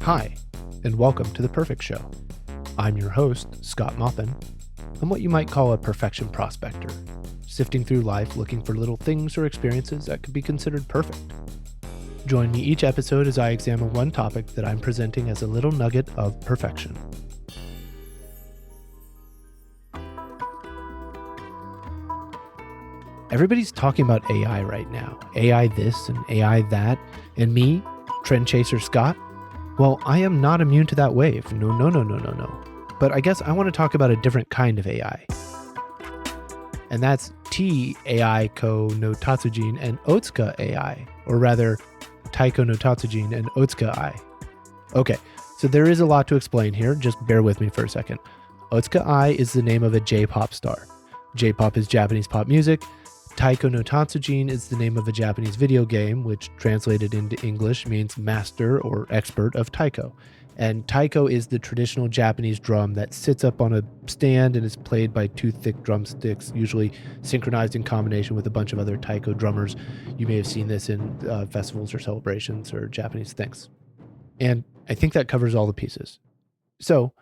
Hi, and welcome to The Perfect Show. I'm your host, Scott Moppin. I'm what you might call a perfection prospector, sifting through life looking for little things or experiences that could be considered perfect. Join me each episode as I examine one topic that I'm presenting as a little nugget of perfection. Everybody's talking about AI right now. AI this and AI that. And me, trend chaser Scott? Well, I am not immune to that wave. No. But I guess I want to talk about a different kind of AI. And that's Taiko no Tatsujin and Otsuka Ai, or rather, Taiko no Tatsujin and Otsuka Ai. Okay, so there is a lot to explain here. Just bear with me for a second. Otsuka Ai is the name of a J-pop star. J-pop is Japanese pop music. Taiko no Tatsujin is the name of a Japanese video game, which translated into English means master or expert of taiko. And taiko is the traditional Japanese drum that sits up on a stand and is played by two thick drumsticks, usually synchronized in combination with a bunch of other taiko drummers. You may have seen this in festivals or celebrations or Japanese things. And I think that covers all the pieces. So,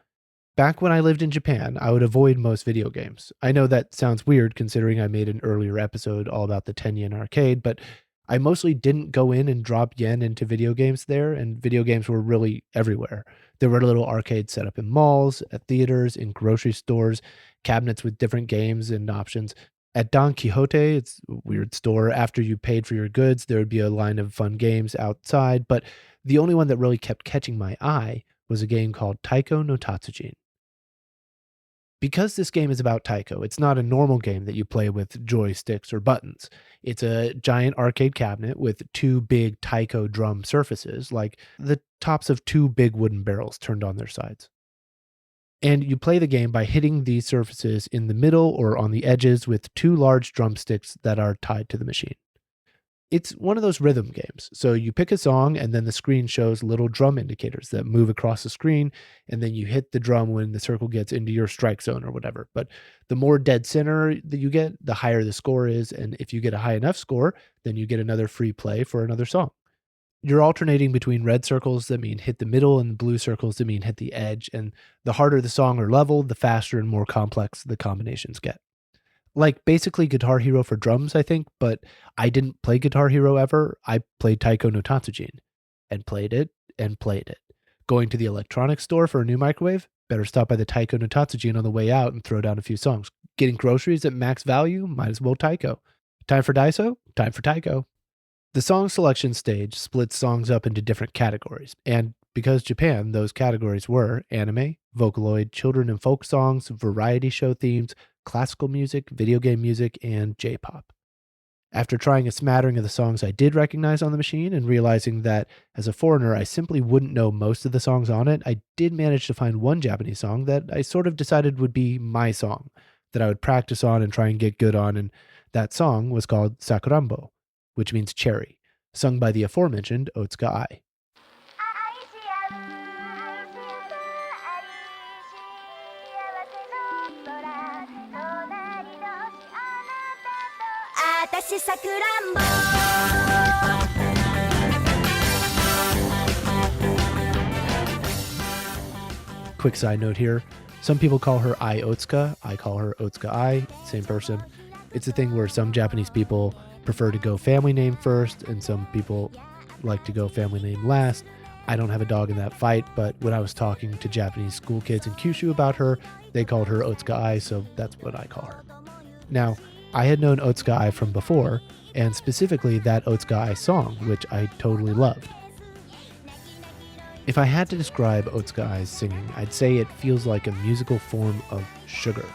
back when I lived in Japan, I would avoid most video games. I know that sounds weird considering I made an earlier episode all about the 10 yen arcade, but I mostly didn't go in and drop yen into video games there, and video games were really everywhere. There were little arcades set up in malls, at theaters, in grocery stores, cabinets with different games and options. At Don Quixote, it's a weird store, after you paid for your goods, there would be a line of fun games outside, but the only one that really kept catching my eye was a game called Taiko no Tatsujin. Because this game is about taiko, it's not a normal game that you play with joysticks or buttons. It's a giant arcade cabinet with two big taiko drum surfaces, like the tops of two big wooden barrels turned on their sides. And you play the game by hitting these surfaces in the middle or on the edges with two large drumsticks that are tied to the machine. It's one of those rhythm games. So you pick a song and then the screen shows little drum indicators that move across the screen, and then you hit the drum when the circle gets into your strike zone or whatever. But the more dead center that you get, the higher the score is. And if you get a high enough score, then you get another free play for another song. You're alternating between red circles that mean hit the middle and blue circles that mean hit the edge. And the harder the song or level, the faster and more complex the combinations get. Like basically Guitar Hero for drums, I think, but I didn't play Guitar Hero ever. I played Taiko no Tatsujin and played it and played it. Going to the electronics store for a new microwave? Better stop by the Taiko no Tatsujin on the way out and throw down a few songs. Getting groceries at max value? Might as well taiko. Time for Daiso? Time for taiko. The song selection stage splits songs up into different categories, and because Japan, those categories were anime, Vocaloid, children and folk songs, variety show themes, classical music, video game music, and J-pop. After trying a smattering of the songs I did recognize on the machine and realizing that as a foreigner I simply wouldn't know most of the songs on it, I did manage to find one Japanese song that I sort of decided would be my song, that I would practice on and try and get good on, and that song was called Sakuranbo, which means cherry, sung by the aforementioned Otsuka Ai. Quick side note here. Some people call her Ai Otsuka. I call her Otsuka Ai. Same person. It's a thing where some Japanese people prefer to go family name first, and some people like to go family name last. I don't have a dog in that fight, but when I was talking to Japanese school kids in Kyushu about her, they called her Otsuka Ai, so that's what I call her. Now, I had known Otsuka Ai from before, and specifically that Otsuka Ai song, which I totally loved. If I had to describe Otsuka Ai's singing, I'd say it feels like a musical form of sugar.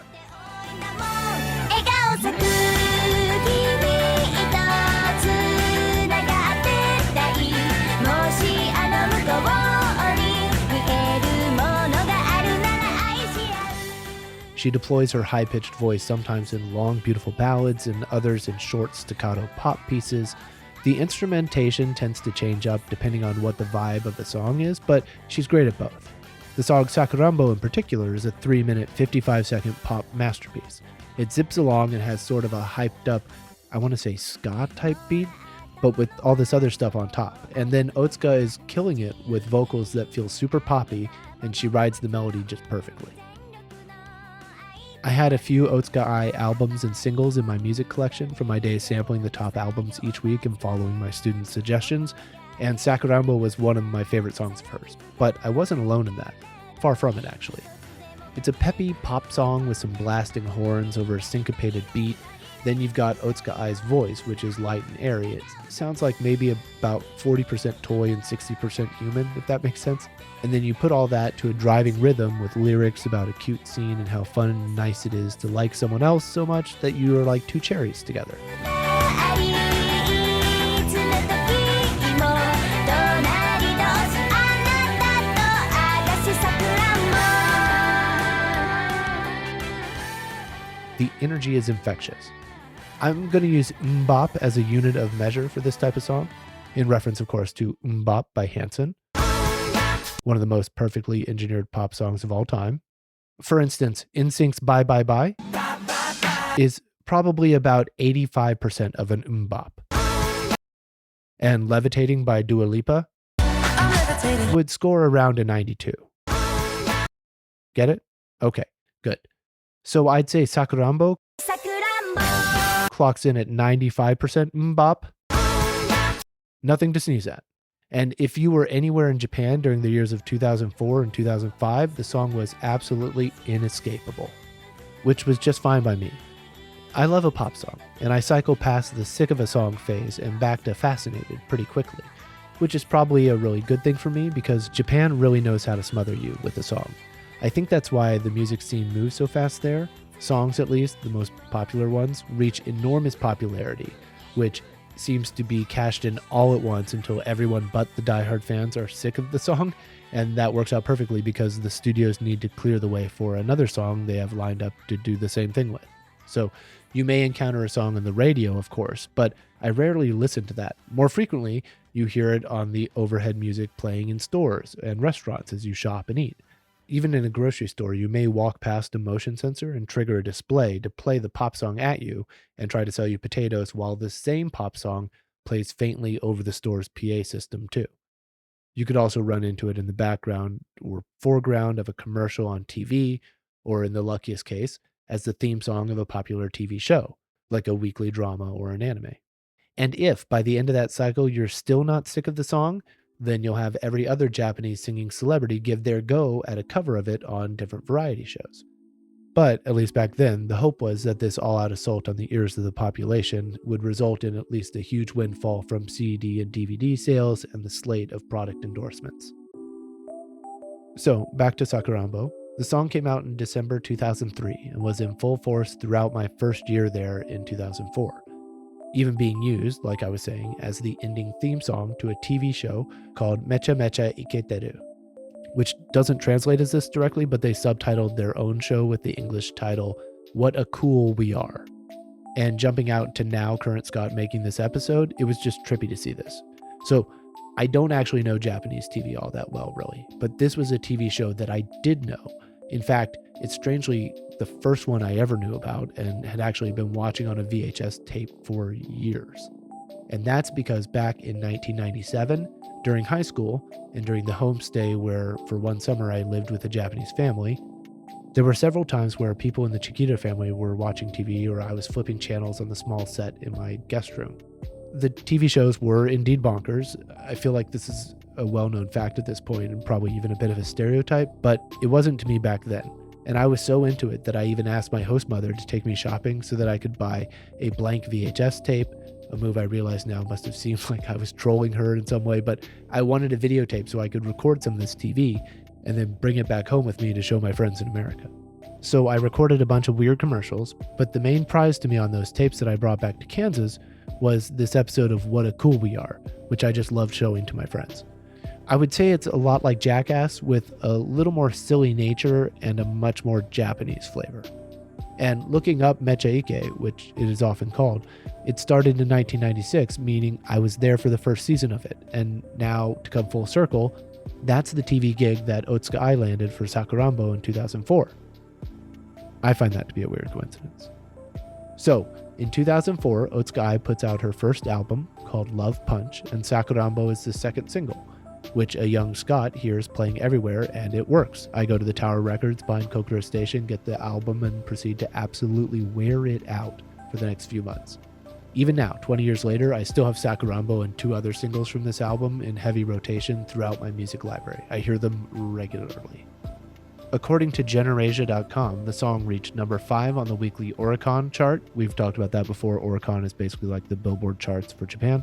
She deploys her high-pitched voice sometimes in long, beautiful ballads and others in short, staccato pop pieces. The instrumentation tends to change up depending on what the vibe of the song is, but she's great at both. The song Sakuranbo in particular is a 3-minute, 55-second pop masterpiece. It zips along and has sort of a hyped-up, I want to say ska-type beat, but with all this other stuff on top. And then Otsuka is killing it with vocals that feel super poppy, and she rides the melody just perfectly. I had a few Otsuka Ai albums and singles in my music collection from my days sampling the top albums each week and following my students' suggestions, and Sakuranbo was one of my favorite songs of hers. But I wasn't alone in that. Far from it, actually. It's a peppy pop song with some blasting horns over a syncopated beat. Then you've got Otsuka Ai's voice, which is light and airy. It sounds like maybe about 40% toy and 60% human, if that makes sense. And then you put all that to a driving rhythm with lyrics about a cute scene and how fun and nice it is to like someone else so much that you are like two cherries together. The energy is infectious. I'm going to use mbop as a unit of measure for this type of song, in reference, of course, to Mbop by Hanson, one of the most perfectly engineered pop songs of all time. For instance, NSYNC's Bye Bye Bye is probably about 85% of an mbop. And Levitating by Dua Lipa would score around a 92. Get it? Okay, good. So I'd say Sakuranbo clocks in at 95% mbop. Nothing to sneeze at. And if you were anywhere in Japan during the years of 2004 and 2005, the song was absolutely inescapable, which was just fine by me. I love a pop song, and I cycle past the sick of a song phase and back to fascinated pretty quickly, which is probably a really good thing for me because Japan really knows how to smother you with a song. I think that's why the music scene moves so fast there. Songs, at least, the most popular ones, reach enormous popularity, which seems to be cashed in all at once until everyone but the diehard fans are sick of the song, and that works out perfectly because the studios need to clear the way for another song they have lined up to do the same thing with. So you may encounter a song on the radio, of course, but I rarely listen to that. More frequently, you hear it on the overhead music playing in stores and restaurants as you shop and eat. Even in a grocery store, you may walk past a motion sensor and trigger a display to play the pop song at you and try to sell you potatoes while the same pop song plays faintly over the store's PA system too. You could also run into it in the background or foreground of a commercial on TV, or in the luckiest case, as the theme song of a popular TV show, like a weekly drama or an anime. And if by the end of that cycle you're still not sick of the song, then you'll have every other Japanese singing celebrity give their go at a cover of it on different variety shows. But, at least back then, the hope was that this all-out assault on the ears of the population would result in at least a huge windfall from CD and DVD sales and the slate of product endorsements. So, back to Sakuranbo. The song came out in December 2003 and was in full force throughout my first year there in 2004. Even being used, like I was saying, as the ending theme song to a TV show called Mecha Mecha Iketeru, which doesn't translate as this directly, but they subtitled their own show with the English title, What a Cool We Are. And jumping out to now current Scot making this episode, it was just trippy to see this. So I don't actually know Japanese TV all that well, really, but this was a TV show that I did know. In fact, it's strangely the first one I ever knew about and had actually been watching on a VHS tape for years. And that's because back in 1997, during high school and during the homestay where for one summer I lived with a Japanese family, there were several times where people in the Chiquita family were watching TV or I was flipping channels on the small set in my guest room. The TV shows were indeed bonkers. I feel like this is a well-known fact at this point and probably even a bit of a stereotype, but it wasn't to me back then. And I was so into it that I even asked my host mother to take me shopping so that I could buy a blank VHS tape, a move I realize now must have seemed like I was trolling her in some way, but I wanted a videotape so I could record some of this TV and then bring it back home with me to show my friends in America. So I recorded a bunch of weird commercials, but the main prize to me on those tapes that I brought back to Kansas was this episode of What a Cool We Are, which I just loved showing to my friends. I would say it's a lot like Jackass with a little more silly nature and a much more Japanese flavor. And looking up Mecha Ike, which it is often called, it started in 1996, meaning I was there for the first season of it. And now, to come full circle, that's the TV gig that Otsuka Ai landed for Sakuranbo in 2004. I find that to be a weird coincidence. So, In 2004, Otsuka Ai puts out her first album called Love Punch, and Sakuranbo is the second single, which a young Scot hears playing everywhere, and it works. I go to the Tower Records behind Kokura Station, get the album, and proceed to absolutely wear it out for the next few months. Even now, 20 years later, I still have Sakuranbo and 2 other singles from this album in heavy rotation throughout my music library. I hear them regularly. According to Generasia.com, the song reached number 5 on the weekly Oricon chart. We've talked about that before. Oricon is basically like the Billboard charts for Japan,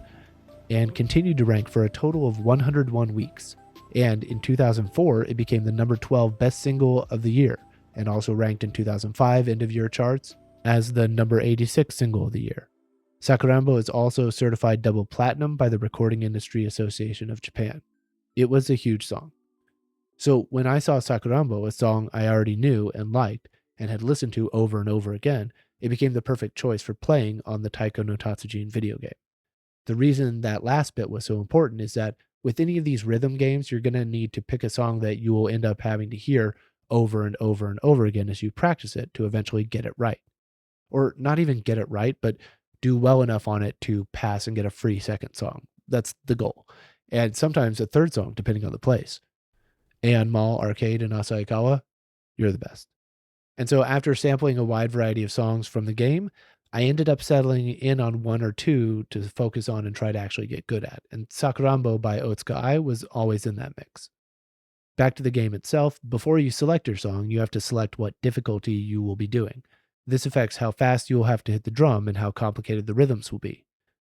and continued to rank for a total of 101 weeks. And in 2004, it became the number 12 best single of the year, and also ranked in 2005 end-of-year charts as the number 86 single of the year. Sakuranbo is also certified double platinum by the Recording Industry Association of Japan. It was a huge song. So when I saw Sakuranbo, a song I already knew and liked and had listened to over and over again, it became the perfect choice for playing on the Taiko no Tatsujin video game. The reason that last bit was so important is that with any of these rhythm games, you're going to need to pick a song that you will end up having to hear over and over and over again as you practice it to eventually get it right. Or not even get it right, but do well enough on it to pass and get a free second song. That's the goal. And sometimes a third song, depending on the place. Aeon Mall Arcade in Asahikawa, you're the best. And so after sampling a wide variety of songs from the game, I ended up settling in on 1 or 2 to focus on and try to actually get good at. And Sakuranbo by Otsuka Ai was always in that mix. Back to the game itself, before you select your song, you have to select what difficulty you will be doing. This affects how fast you will have to hit the drum and how complicated the rhythms will be.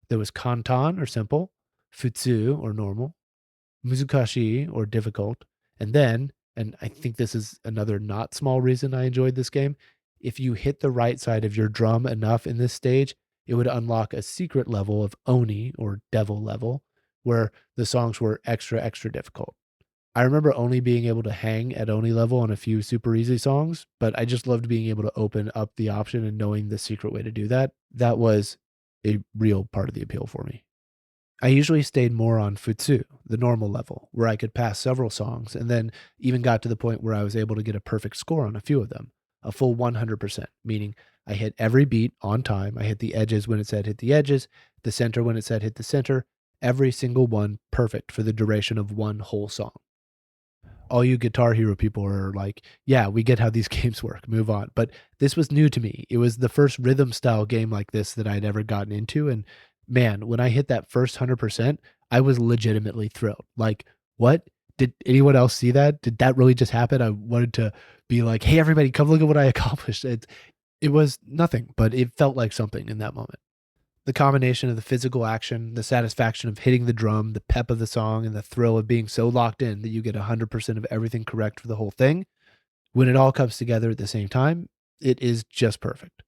There was kantan, or simple, futsu, or normal, muzukashi, or difficult, and then, and I think this is another not small reason I enjoyed this game, if you hit the right side of your drum enough in this stage, it would unlock a secret level of Oni, or devil level, where the songs were extra difficult. I remember only being able to hang at Oni level on a few super easy songs, but I just loved being able to open up the option and knowing the secret way to do that. That was a real part of the appeal for me. I usually stayed more on Futsu, the normal level, where I could pass several songs, and then even got to the point where I was able to get a perfect score on a few of them. A full 100%, meaning I hit every beat on time. I hit the edges when it said hit the edges, the center when it said hit the center, every single one perfect for the duration of one whole song. All you Guitar Hero people are like, yeah, we get how these games work, move on. But this was new to me. It was the first rhythm style game like this that I'd ever gotten into. And man, when I hit that first 100%, I was legitimately thrilled. Like, what? Did anyone else see that? Did that really just happen? I wanted to be like, hey, everybody, come look at what I accomplished. It was nothing, but it felt like something in that moment. The combination of the physical action, the satisfaction of hitting the drum, the pep of the song, and the thrill of being so locked in that you get 100% of everything correct for the whole thing, when it all comes together at the same time, it is just perfect.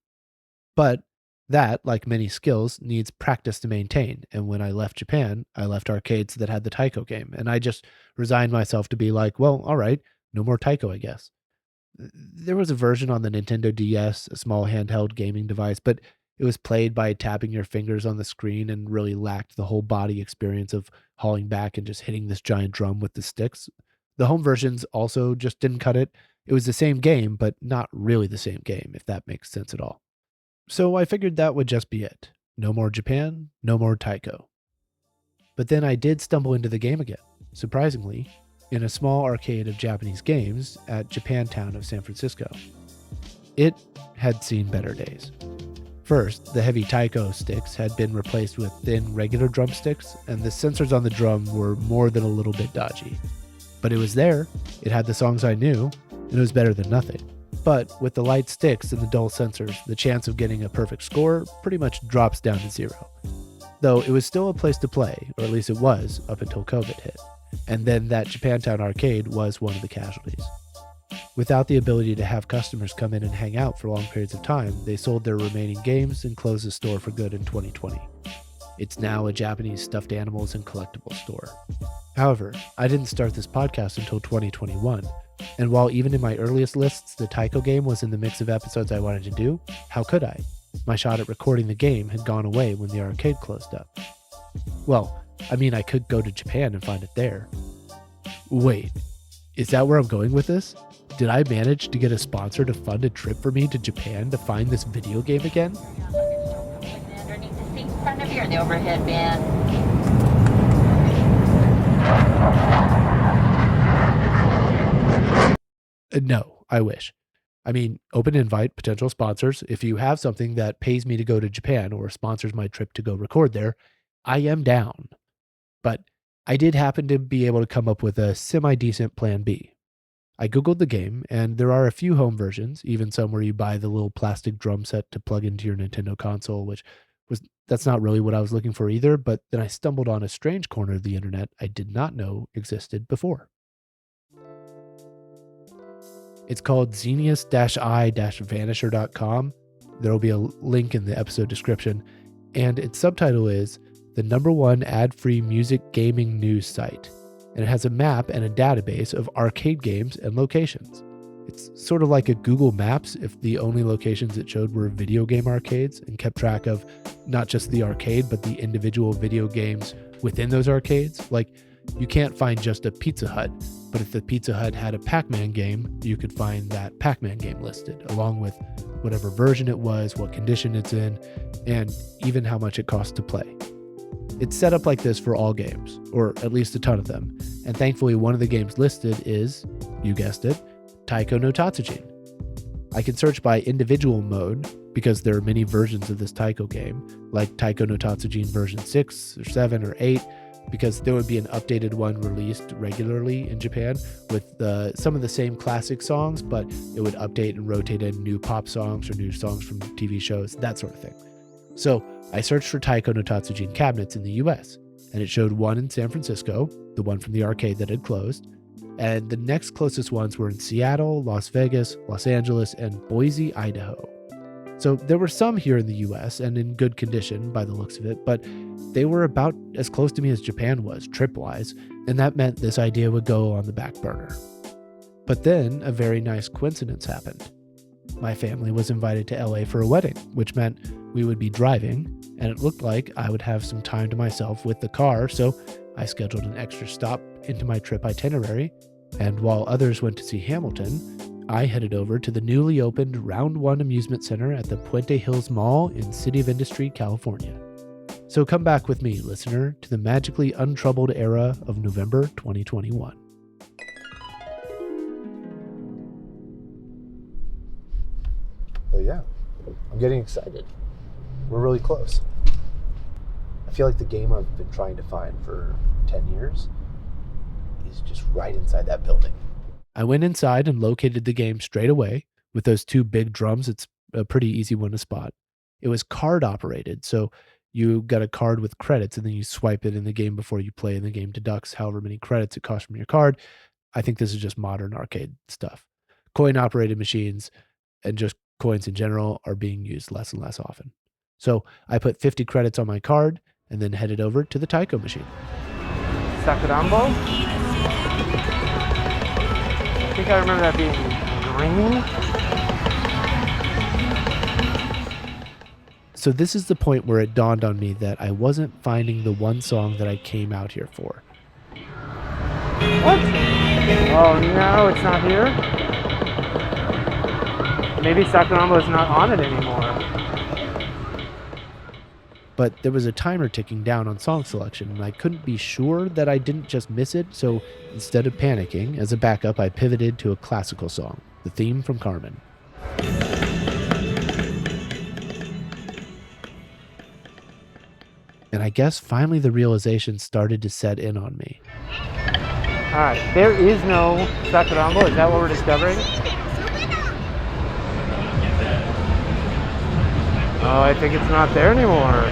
But that, like many skills, needs practice to maintain. And when I left Japan, I left arcades that had the Taiko game. And I just resigned myself to be like, well, all right, no more Taiko, I guess. There was a version on the Nintendo DS, a small handheld gaming device, but it was played by tapping your fingers on the screen and really lacked the whole body experience of hauling back and just hitting this giant drum with the sticks. The home versions also just didn't cut it. It was the same game, but not really the same game, if that makes sense at all. So I figured that would just be it. No more Japan, no more Taiko. But then I did stumble into the game again, surprisingly, in a small arcade of Japanese games at Japantown of San Francisco. It had seen better days. First, the heavy Taiko sticks had been replaced with thin regular drumsticks, and the sensors on the drum were more than a little bit dodgy. But it was there, it had the songs I knew, and it was better than nothing. But with the light sticks and the dull sensors, the chance of getting a perfect score pretty much drops down to zero. Though it was still a place to play, or at least it was, up until COVID hit. And then that Japantown arcade was one of the casualties. Without the ability to have customers come in and hang out for long periods of time, they sold their remaining games and closed the store for good in 2020. It's now a Japanese stuffed animals and collectibles store. However, I didn't start this podcast until 2021, and while even in my earliest lists the Taiko game was in the mix of episodes I wanted to do, how could I? My shot at recording the game had gone away when the arcade closed up. Well, I mean, I could go to Japan and find it there. Wait, is that where I'm going with this? Did I manage to get a sponsor to fund a trip for me to Japan to find this video game again? the overhead bin. No, I wish. I mean, open invite, potential sponsors. If you have something that pays me to go to Japan or sponsors my trip to go record there, I am down. But I did happen to be able to come up with a semi-decent plan B. I Googled the game, and there are a few home versions, even some where you buy the little plastic drum set to plug into your Nintendo console, that's not really what I was looking for either, but then I stumbled on a strange corner of the internet I did not know existed before. It's called Zenius-I-Vanisher.com. There will be a link in the episode description, and its subtitle is the #1 ad-free music gaming news site, and it has a map and a database of arcade games and locations. It's sort of like a Google Maps if the only locations it showed were video game arcades and kept track of not just the arcade, but the individual video games within those arcades. Like, you can't find just a Pizza Hut, but if the Pizza Hut had a Pac-Man game, you could find that Pac-Man game listed, along with whatever version it was, what condition it's in, and even how much it costs to play. It's set up like this for all games, or at least a ton of them, and thankfully one of the games listed is, you guessed it, Taiko no Tatsujin. I can search by individual mode, because there are many versions of this Taiko game, like Taiko no Tatsujin version 6 or 7 or 8, because there would be an updated one released regularly in Japan with some of the same classic songs, but it would update and rotate in new pop songs or new songs from TV shows, that sort of thing. So I searched for Taiko no Tatsujin cabinets in the US, and it showed one in San Francisco, the one from the arcade that had closed, and the next closest ones were in Seattle, Las Vegas, Los Angeles, and Boise, Idaho. So there were some here in the US and in good condition by the looks of it, but they were about as close to me as Japan was, trip-wise, and that meant this idea would go on the back burner. But then a very nice coincidence happened. My family was invited to LA for a wedding, which meant we would be driving, and it looked like I would have some time to myself with the car, so I scheduled an extra stop into my trip itinerary, and while others went to see Hamilton, I headed over to the newly opened Round 1 Amusement Center at the Puente Hills Mall in City of Industry, California. So come back with me, listener, to the magically untroubled era of November 2021. But yeah, I'm getting excited. We're really close. I feel like the game I've been trying to find for 10 years is just right inside that building. I went inside and located the game straight away. With those two big drums, it's a pretty easy one to spot. It was card operated, so you got a card with credits and then you swipe it in the game before you play, and the game deducts however many credits it costs from your card. I think this is just modern arcade stuff. Coin operated machines and just coins in general are being used less and less often. So I put 50 credits on my card and then headed over to the Taiko machine. Sakuranbo? I think I remember that being green. So this is the point where it dawned on me that I wasn't finding the one song that I came out here for. What? Oh no, it's not here? Maybe Sakuranbo is not on it anymore. But there was a timer ticking down on song selection, and I couldn't be sure that I didn't just miss it, so instead of panicking, as a backup, I pivoted to a classical song, the theme from Carmen. And I guess finally the realization started to set in on me. Alright, there is no Sakuranbo, is that what we're discovering? Oh, I think it's not there anymore.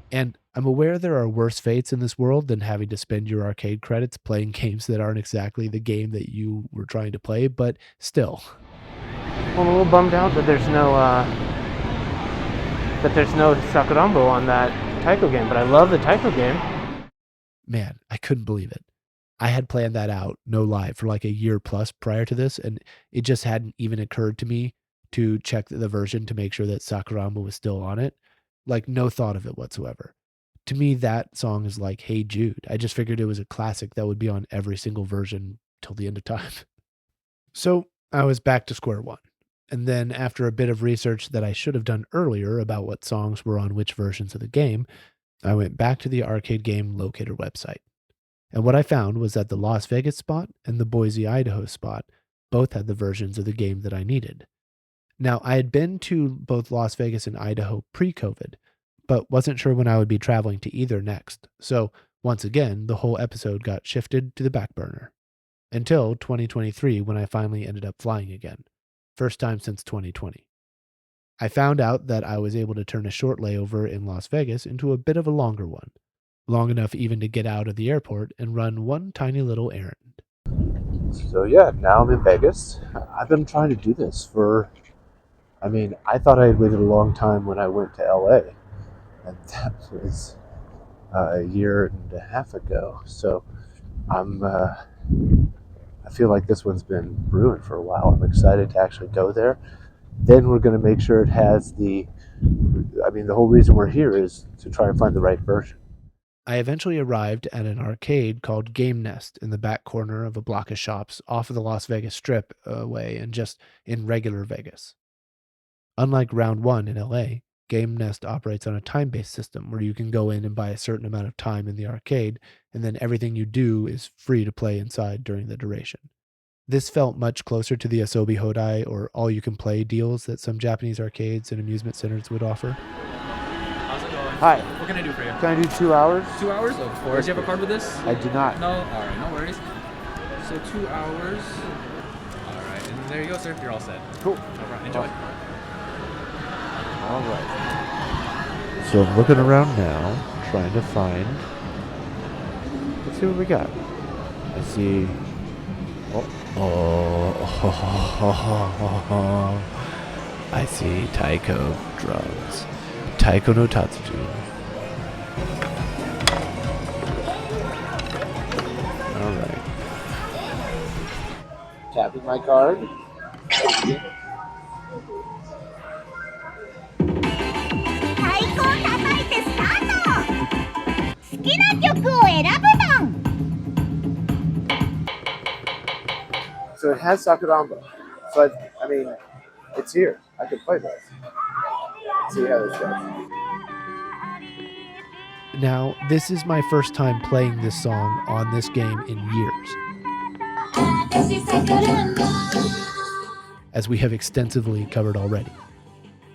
And I'm aware there are worse fates in this world than having to spend your arcade credits playing games that aren't exactly the game that you were trying to play, but still. Well, I'm a little bummed out that there's no Sakuranbo on that Taiko game, but I love the Taiko game. Man, I couldn't believe it. I had planned that out, no lie, for like a year plus prior to this, and it just hadn't even occurred to me to check the version to make sure that Sakuranbo was still on it. Like, no thought of it whatsoever. To me, that song is like Hey Jude. I just figured it was a classic that would be on every single version till the end of time. So I was back to square one. And then after a bit of research that I should have done earlier about what songs were on which versions of the game, I went back to the arcade game locator website. And what I found was that the Las Vegas spot and the Boise, Idaho spot both had the versions of the game that I needed. Now, I had been to both Las Vegas and Idaho pre-COVID, but wasn't sure when I would be traveling to either next. So, once again, the whole episode got shifted to the back burner. Until 2023, when I finally ended up flying again. First time since 2020. I found out that I was able to turn a short layover in Las Vegas into a bit of a longer one. Long enough even to get out of the airport and run one tiny little errand. So yeah, now I'm in Vegas. I've been trying to do this I thought I had waited a long time when I went to LA. And that was a year and a half ago. So I feel like this one's been brewing for a while. I'm excited to actually go there. Then we're going to make sure it has the whole reason we're here is to try and find the right version. I eventually arrived at an arcade called Game Nest in the back corner of a block of shops off of the Las Vegas Strip away and just in regular Vegas. Unlike Round 1 in LA, Game Nest operates on a time-based system where you can go in and buy a certain amount of time in the arcade, and then everything you do is free to play inside during the duration. This felt much closer to the Asobi Hodai or all-you-can-play deals that some Japanese arcades and amusement centers would offer. How's it going? Hi. What can I do for you? Can I do 2 hours? 2 hours? Of course. Do you have a card with this? I do not. No? Alright, no worries. So 2 hours. Alright, and there you go, sir. You're all set. Cool. No problem. Enjoy. All right. So I'm looking around now, trying to find... Let's see what we got. I see... I see Taiko drums. Taiko no Tatsujin. Alright. Tapping my card. 好きな曲を選ぶドン So it has Sakuranbo. So it's here. I could play this. See how this goes. Now, this is my first time playing this song on this game in years, as we have extensively covered already.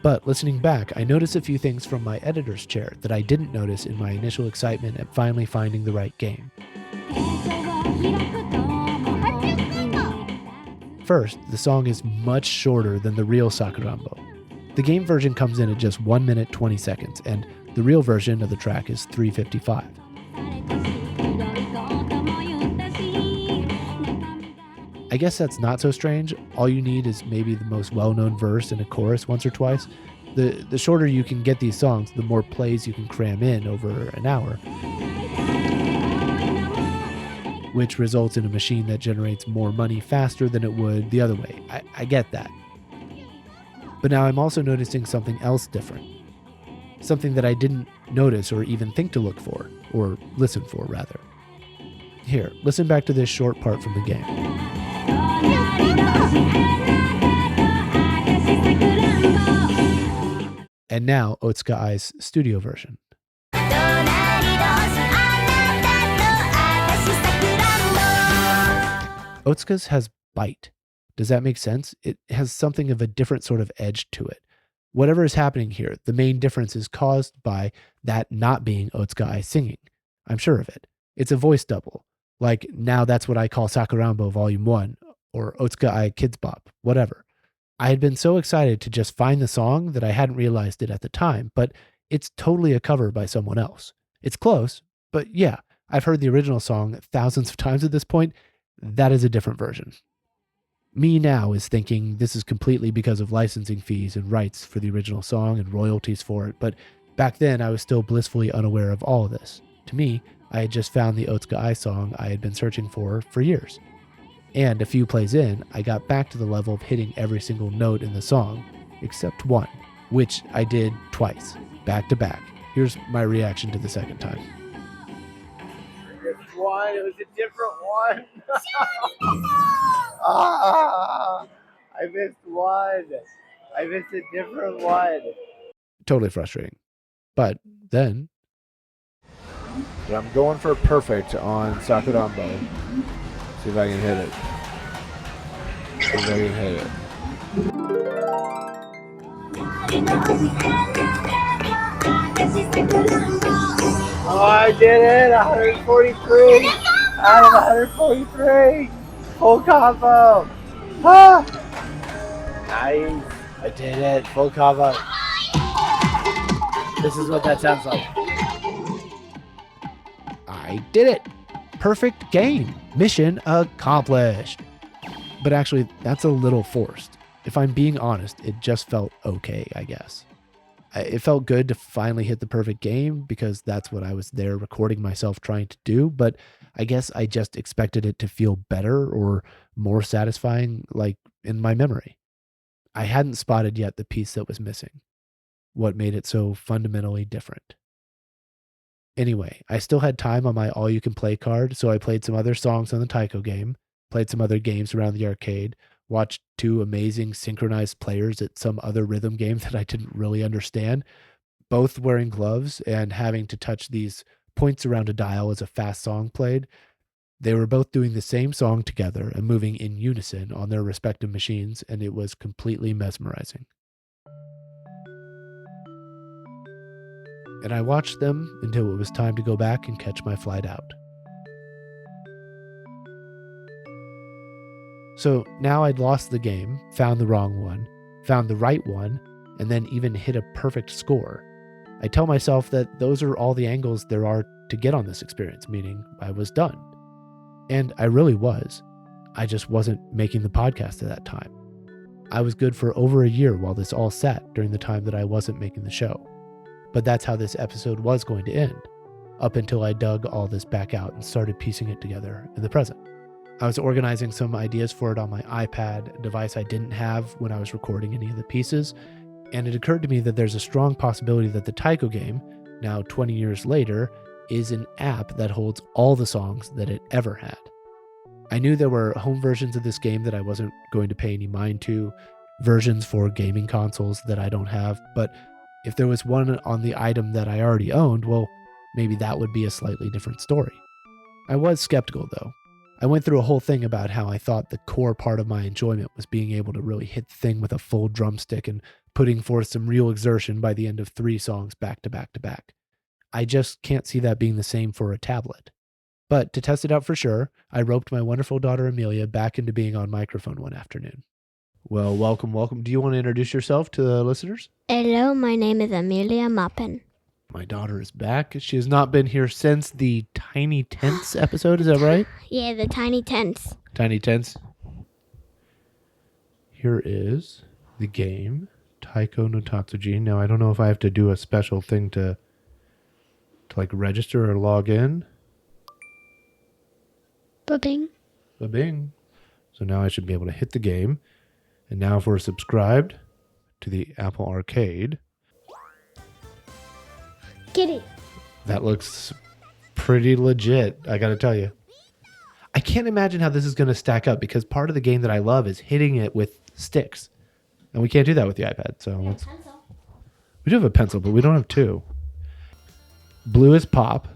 But listening back, I noticed a few things from my editor's chair that I didn't notice in my initial excitement at finally finding the right game. First, the song is much shorter than the real Sakuranbo. The game version comes in at just 1 minute 20 seconds, and the real version of the track is 3:55. I guess that's not so strange. All you need is maybe the most well-known verse and a chorus once or twice. The shorter you can get these songs, the more plays you can cram in over an hour, which results in a machine that generates more money faster than it would the other way. I get that. But now I'm also noticing something else different. Something that I didn't notice or even think to look for, or listen for rather. Here, listen back to this short part from the game. And now Otsuka Ai's studio version. Otsuka's has bite. Does that make sense? It has something of a different sort of edge to it. Whatever is happening here, the main difference is caused by that not being Otsuka Ai singing. I'm sure of it. It's a voice double. Like, now that's what I call Sakuranbo Volume 1, or Otsuka Ai Kids Bop, whatever. I had been so excited to just find the song that I hadn't realized it at the time, but it's totally a cover by someone else. It's close, but yeah, I've heard the original song thousands of times at this point. That is a different version. Me now is thinking this is completely because of licensing fees and rights for the original song and royalties for it, but back then I was still blissfully unaware of all of this. To me, I had just found the Otsuka Ai song I had been searching for years. And a few plays in, I got back to the level of hitting every single note in the song, except one, which I did twice, back to back. Here's my reaction to the second time. It was a different one. Ah, I missed one. I missed a different one. Totally frustrating. But then I'm going for perfect on Sakuranbo. See if I can hit it. See if I can hit it. Oh, I did it! 143 out of 143. Full combo. Ah! Nice. I did it. Full combo. This is what that sounds like. I did it. Perfect game. Mission accomplished. But actually, that's a little forced. If I'm being honest, it just felt okay, I guess. It felt good to finally hit the perfect game because that's what I was there recording myself trying to do. But I guess I just expected it to feel better or more satisfying, like in my memory. I hadn't spotted yet the piece that was missing. What made it so fundamentally different. Anyway, I still had time on my all-you-can-play card, so I played some other songs on the Taiko game, played some other games around the arcade, watched two amazing synchronized players at some other rhythm game that I didn't really understand, both wearing gloves and having to touch these points around a dial as a fast song played. They were both doing the same song together and moving in unison on their respective machines, and it was completely mesmerizing. And I watched them until it was time to go back and catch my flight out. So now I'd lost the game, found the wrong one, found the right one, and then even hit a perfect score. I tell myself that those are all the angles there are to get on this experience, meaning I was done. And I really was. I just wasn't making the podcast at that time. I was good for over a year while this all sat during the time that I wasn't making the show. But that's how this episode was going to end, up until I dug all this back out and started piecing it together in the present. I was organizing some ideas for it on my iPad, a device I didn't have when I was recording any of the pieces, and it occurred to me that there's a strong possibility that the Taiko game, now 20 years later, is an app that holds all the songs that it ever had. I knew there were home versions of this game that I wasn't going to pay any mind to, versions for gaming consoles that I don't have, but if there was one on the item that I already owned, well, maybe that would be a slightly different story. I was skeptical, though. I went through a whole thing about how I thought the core part of my enjoyment was being able to really hit the thing with a full drumstick and putting forth some real exertion by the end of 3 songs back to back to back. I just can't see that being the same for a tablet. But to test it out for sure, I roped my wonderful daughter Amelia back into being on microphone one afternoon. Well, welcome. Do you want to introduce yourself to the listeners? Hello, my name is Amelia Mappen. My daughter is back. She has not been here since the Tiny Tents episode. Is that right? Yeah, the Tiny Tents. Tiny Tents. Here is the game, Taiko no Tatsujin. Now, I don't know if I have to do a special thing to like register or log in. Ba-bing. Ba-bing. So now I should be able to hit the game. And now if we're subscribed to the Apple Arcade, Get it. that looks pretty legit, I gotta tell you. I can't imagine how this is going to stack up because part of the game that I love is hitting it with sticks. And we can't do that with the iPad. So we do have a pencil, but we don't have 2. Blue is pop.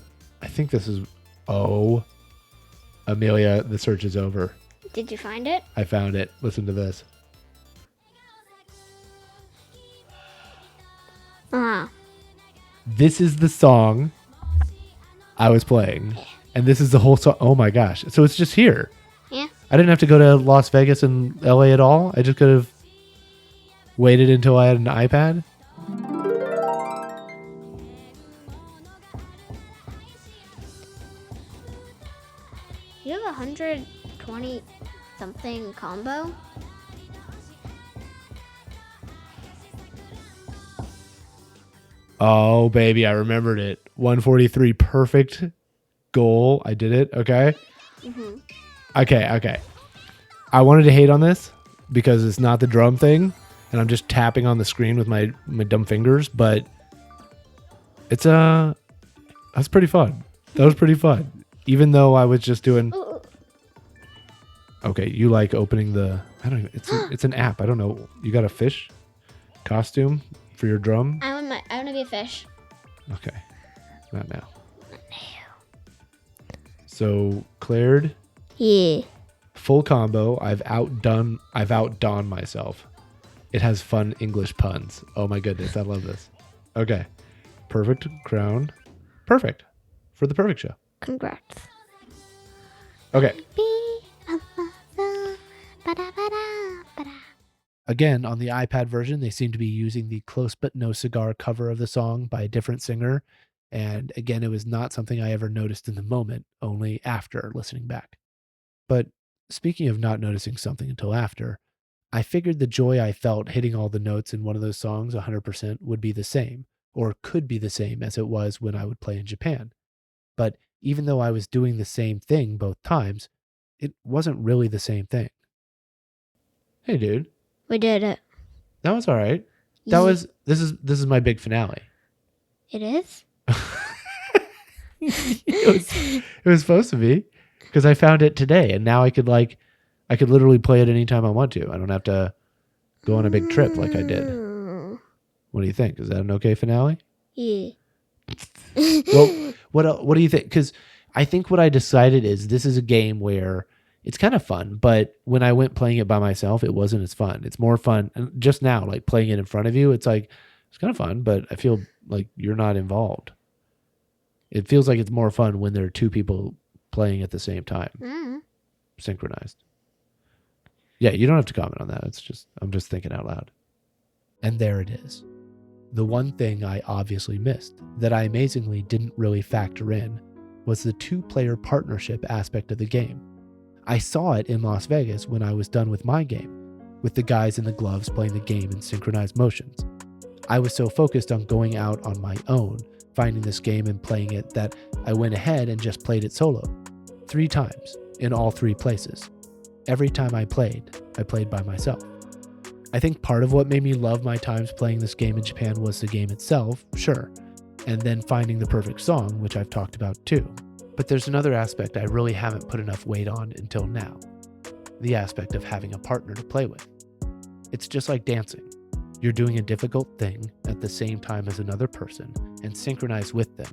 I think this is... Oh, Amelia, the search is over. Did you find it? I found it. Listen to this. Uh-huh. This is the song I was playing. And this is the whole song. Oh my gosh. So it's just here. Yeah. I didn't have to go to Las Vegas and LA at all. I just could have waited until I had an iPad. You have 120 something combo? Oh, baby, I remembered it. 143 perfect goal. I did it. Okay. Mm-hmm. Okay. I wanted to hate on this because it's not the drum thing, and I'm just tapping on the screen with my dumb fingers, but it's that's pretty fun. That was pretty fun. Even though I was just doing... Okay, you like opening the... I don't even... It's an app. I don't know. You got a fish costume for your drum? I want to be a fish. Okay. Not now. So, cleared. Yeah. Full combo. I've outdone myself. It has fun English puns. Oh my goodness, I love this. Okay. Perfect crown. Perfect. For the perfect show. Congrats. Okay. Again, on the iPad version, they seem to be using the Close But No Cigar cover of the song by a different singer. And again, it was not something I ever noticed in the moment, only after listening back. But speaking of not noticing something until after, I figured the joy I felt hitting all the notes in one of those songs 100% would be the same, or could be the same as it was when I would play in Japan. But even though I was doing the same thing both times, it wasn't really the same thing. Hey, dude. We did it. That was all right. Yeah. This is my big finale. It is? It was supposed to be, because I found it today, and now I could literally play it anytime I want to. I don't have to go on a big trip like I did. What do you think? Is that an okay finale? Yeah. Well, what do you think? Because I think what I decided is this is a game where it's kind of fun, but when I went playing it by myself, it wasn't as fun. It's more fun. And just now, like playing it in front of you, it's like, it's kind of fun, but I feel like you're not involved. It feels like it's more fun when there are two people playing at the same time, synchronized. Yeah, you don't have to comment on that. I'm just thinking out loud. And there it is. The one thing I obviously missed that I amazingly didn't really factor in was the two-player partnership aspect of the game. I saw it in Las Vegas when I was done with my game, with the guys in the gloves playing the game in synchronized motions. I was so focused on going out on my own, finding this game and playing it, that I went ahead and just played it solo. 3 times, in all 3 places. Every time I played by myself. I think part of what made me love my times playing this game in Japan was the game itself, sure, and then finding the perfect song, which I've talked about too. But there's another aspect I really haven't put enough weight on until now. The aspect of having a partner to play with. It's just like dancing. You're doing a difficult thing at the same time as another person and synchronize with them.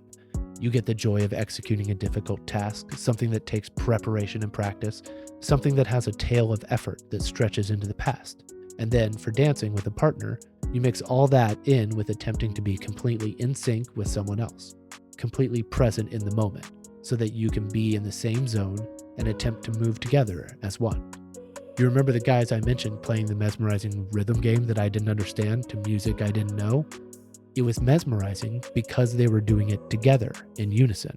You get the joy of executing a difficult task, something that takes preparation and practice, something that has a tale of effort that stretches into the past. And then for dancing with a partner, you mix all that in with attempting to be completely in sync with someone else, completely present in the moment, so that you can be in the same zone and attempt to move together as one. You remember the guys I mentioned playing the mesmerizing rhythm game that I didn't understand to music I didn't know? It was mesmerizing because they were doing it together in unison,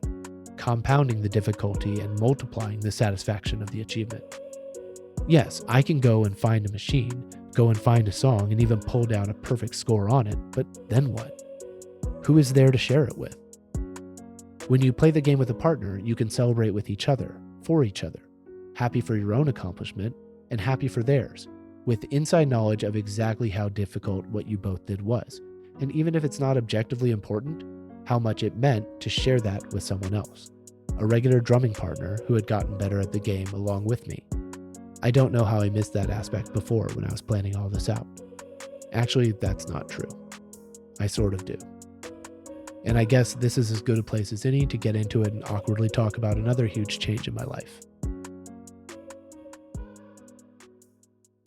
compounding the difficulty and multiplying the satisfaction of the achievement. Yes, I can go and find a machine, go and find a song, and even pull down a perfect score on it, but then what? Who is there to share it with? When you play the game with a partner, you can celebrate with each other, for each other, happy for your own accomplishment, and happy for theirs, with inside knowledge of exactly how difficult what you both did was, and even if it's not objectively important, how much it meant to share that with someone else, a regular drumming partner who had gotten better at the game along with me. I don't know how I missed that aspect before when I was planning all this out. Actually, that's not true. I sort of do. And I guess this is as good a place as any to get into it and awkwardly talk about another huge change in my life.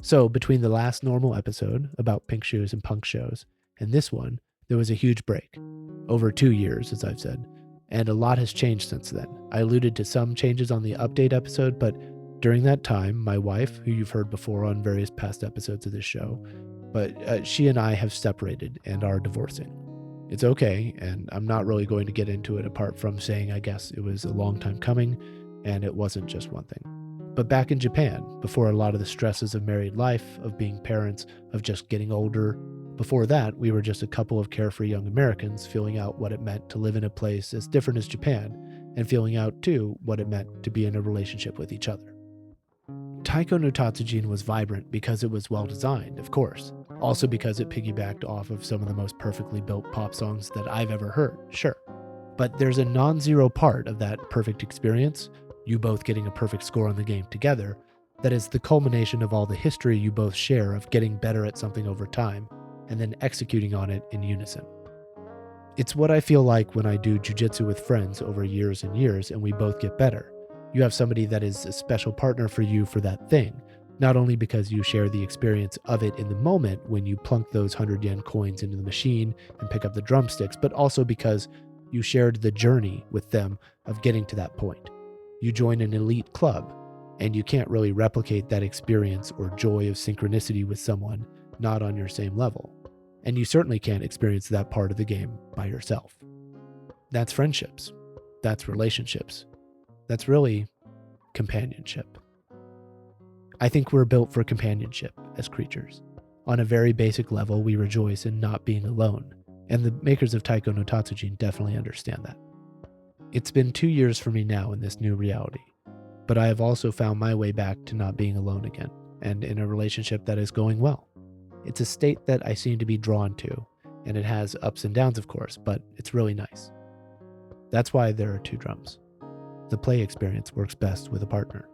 So between the last normal episode about pink shoes and punk shows and this one, there was a huge break. Over 2 years, as I've said. And a lot has changed since then. I alluded to some changes on the update episode, but during that time, my wife, who you've heard before on various past episodes of this show, but she and I have separated and are divorcing. It's okay, and I'm not really going to get into it apart from saying I guess it was a long time coming, and it wasn't just one thing. But back in Japan, before a lot of the stresses of married life, of being parents, of just getting older, before that, we were just a couple of carefree young Americans feeling out what it meant to live in a place as different as Japan, and feeling out, too, what it meant to be in a relationship with each other. Taiko no Tatsujin was vibrant because it was well designed, of course. Also because it piggybacked off of some of the most perfectly built pop songs that I've ever heard, sure. But there's a non-zero part of that perfect experience, you both getting a perfect score on the game together, that is the culmination of all the history you both share of getting better at something over time and then executing on it in unison. It's what I feel like when I do jujitsu with friends over years and years and we both get better. You have somebody that is a special partner for you for that thing, not only because you share the experience of it in the moment when you plunk those 100 yen coins into the machine and pick up the drumsticks, but also because you shared the journey with them of getting to that point. You join an elite club, and you can't really replicate that experience or joy of synchronicity with someone not on your same level. And you certainly can't experience that part of the game by yourself. That's friendships. That's relationships. That's really companionship. I think we're built for companionship as creatures. On a very basic level, we rejoice in not being alone, and the makers of Taiko no Tatsujin definitely understand that. It's been 2 years for me now in this new reality, but I have also found my way back to not being alone again, and in a relationship that is going well. It's a state that I seem to be drawn to, and it has ups and downs, of course, but it's really nice. That's why there are 2 drums. The play experience works best with a partner.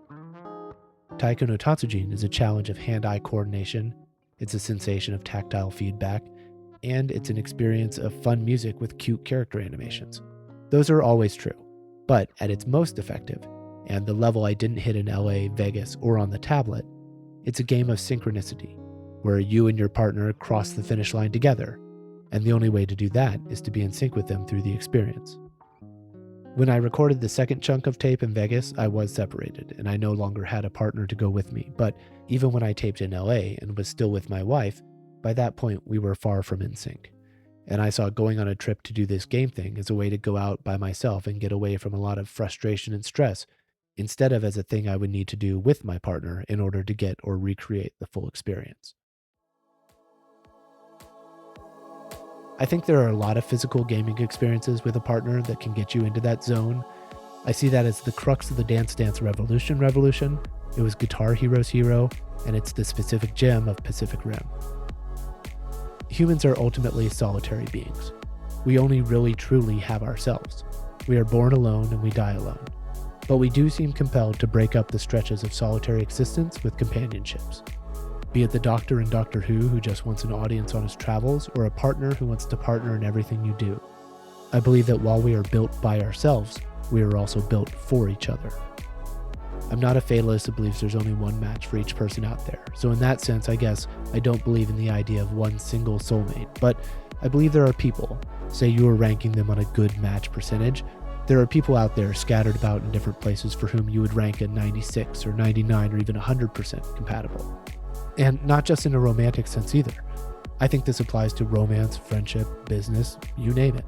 Taiko no Tatsujin is a challenge of hand-eye coordination, it's a sensation of tactile feedback, and it's an experience of fun music with cute character animations. Those are always true, but at its most effective, and the level I didn't hit in LA, Vegas, or on the tablet, it's a game of synchronicity, where you and your partner cross the finish line together, and the only way to do that is to be in sync with them through the experience. When I recorded the second chunk of tape in Vegas, I was separated, and I no longer had a partner to go with me, but even when I taped in LA and was still with my wife, by that point we were far from in sync. And I saw going on a trip to do this game thing as a way to go out by myself and get away from a lot of frustration and stress, instead of as a thing I would need to do with my partner in order to get or recreate the full experience. I think there are a lot of physical gaming experiences with a partner that can get you into that zone. I see that as the crux of the Dance Dance Revolution. It was Guitar Hero's hero, and it's the specific gem of Pacific Rim. Humans are ultimately solitary beings. We only really truly have ourselves. We are born alone and we die alone. But we do seem compelled to break up the stretches of solitary existence with companionships. Be it the Doctor in Doctor Who just wants an audience on his travels, or a partner who wants to partner in everything you do. I believe that while we are built by ourselves, we are also built for each other. I'm not a fatalist that believes there's only one match for each person out there, so in that sense, I guess I don't believe in the idea of one single soulmate, but I believe there are people, say you are ranking them on a good match percentage, there are people out there scattered about in different places for whom you would rank a 96 or 99 or even 100% compatible. And not just in a romantic sense either. I think this applies to romance, friendship, business, you name it.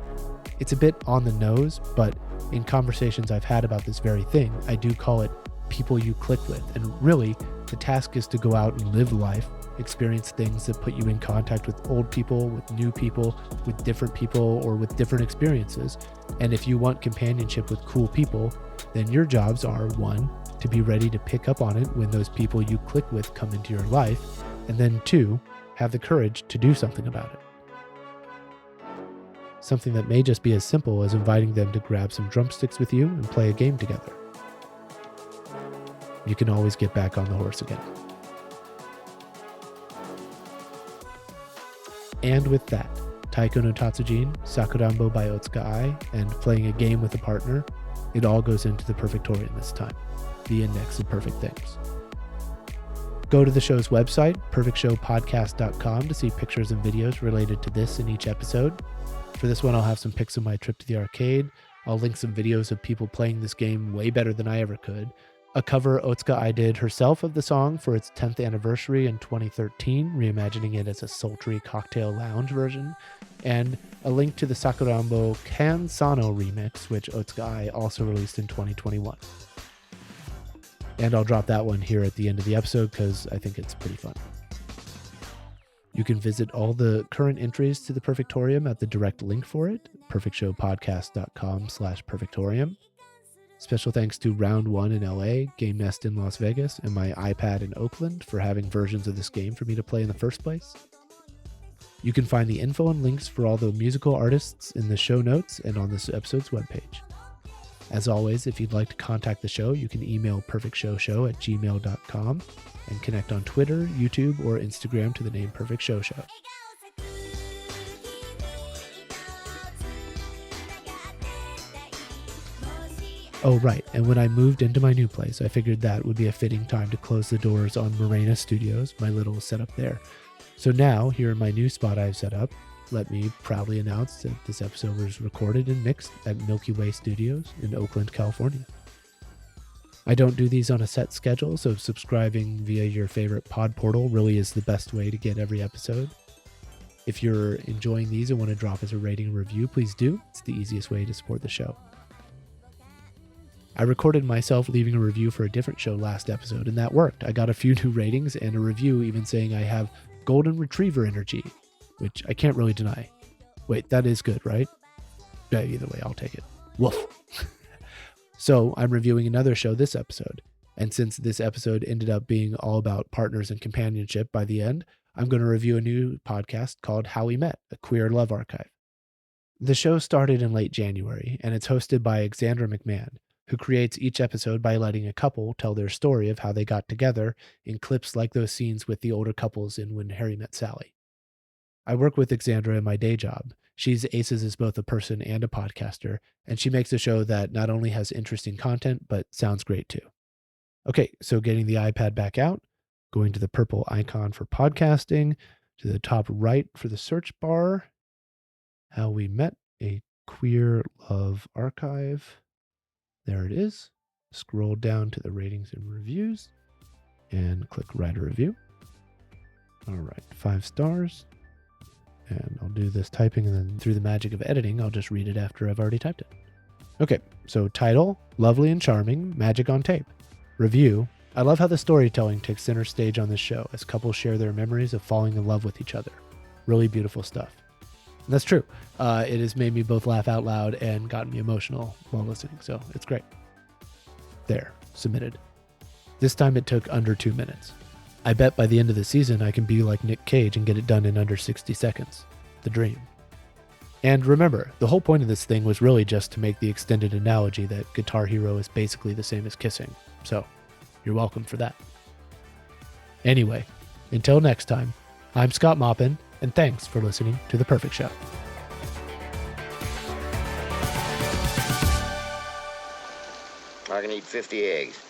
It's a bit on the nose, but in conversations I've had about this very thing, I do call it people you click with. And really, the task is to go out and live life, experience things that put you in contact with old people, with new people, with different people, or with different experiences. And if you want companionship with cool people, then your jobs are 1, to be ready to pick up on it when those people you click with come into your life, and then 2, have the courage to do something about it. Something that may just be as simple as inviting them to grab some drumsticks with you and play a game together. You can always get back on the horse again. And with that, Taiko no Tatsujin, Sakuranbo by Otsuka Ai, and playing a game with a partner, it all goes into the Perfectorium this time, the index of perfect things. Go to the show's website, perfectshowpodcast.com, to see pictures and videos related to this in each episode. For this one, I'll have some pics of my trip to the arcade. I'll link some videos of people playing this game way better than I ever could. A cover Otsuka Ai did herself of the song for its 10th anniversary in 2013, reimagining it as a sultry cocktail lounge version. And a link to the Sakuranbo Can Sano remix, which Otsuka Ai also released in 2021. And I'll drop that one here at the end of the episode because I think it's pretty fun. You can visit all the current entries to the Perfectorium at the direct link for it, perfectshowpodcast.com/perfectorium. Special thanks to Round 1 in LA, Game Nest in Las Vegas, and my iPad in Oakland for having versions of this game for me to play in the first place. You can find the info and links for all the musical artists in the show notes and on this episode's webpage. As always, if you'd like to contact the show, you can email perfectshowshow@gmail.com and connect on Twitter, YouTube, or Instagram to the name Perfect Show Show. Oh, right, and when I moved into my new place, I figured that would be a fitting time to close the doors on Morena Studios, my little setup there. So now, here in my new spot I've set up, let me proudly announce that this episode was recorded and mixed at Milky Way Studios in Oakland, California. I don't do these on a set schedule, so subscribing via your favorite pod portal really is the best way to get every episode. If you're enjoying these and want to drop us a rating and review, please do. It's the easiest way to support the show. I recorded myself leaving a review for a different show last episode, and that worked. I got a few new ratings and a review even saying I have golden retriever energy, which I can't really deny. Wait, that is good, right? Yeah, either way, I'll take it. Woof. So I'm reviewing another show this episode, and since this episode ended up being all about partners and companionship by the end, I'm going to review a new podcast called How We Met, a queer love archive. The show started in late January, and it's hosted by Alexandra McMahon, who creates each episode by letting a couple tell their story of how they got together in clips like those scenes with the older couples in When Harry Met Sally. I work with Alexandra in my day job. She's aces as both a person and a podcaster, and she makes a show that not only has interesting content, but sounds great too. Okay, so getting the iPad back out, going to the purple icon for podcasting, to the top right for the search bar, How We Met, a queer love archive. There it is. Scroll down to the ratings and reviews and click write a review. All right, 5 stars. And I'll do this typing, and then through the magic of editing, I'll just read it after I've already typed it. Okay, so title, lovely and charming, magic on tape. Review, I love how the storytelling takes center stage on this show as couples share their memories of falling in love with each other. Really beautiful stuff. And that's true. It has made me both laugh out loud and gotten me emotional while listening, so it's great. There, submitted. This time it took under 2 minutes. I bet by the end of the season I can be like Nick Cage and get it done in under 60 seconds. The dream. And remember, the whole point of this thing was really just to make the extended analogy that Guitar Hero is basically the same as kissing. So, you're welcome for that. Anyway, until next time, I'm Scott Maupin, and thanks for listening to The Perfect Show. I can eat 50 eggs.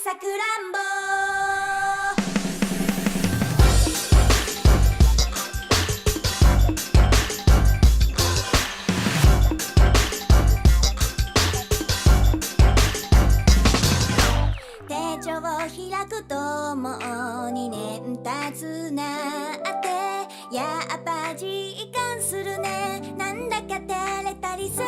Sakuranbo. 手帳を開くともう2年経つなってやっぱ実感するねなんだか照れたりする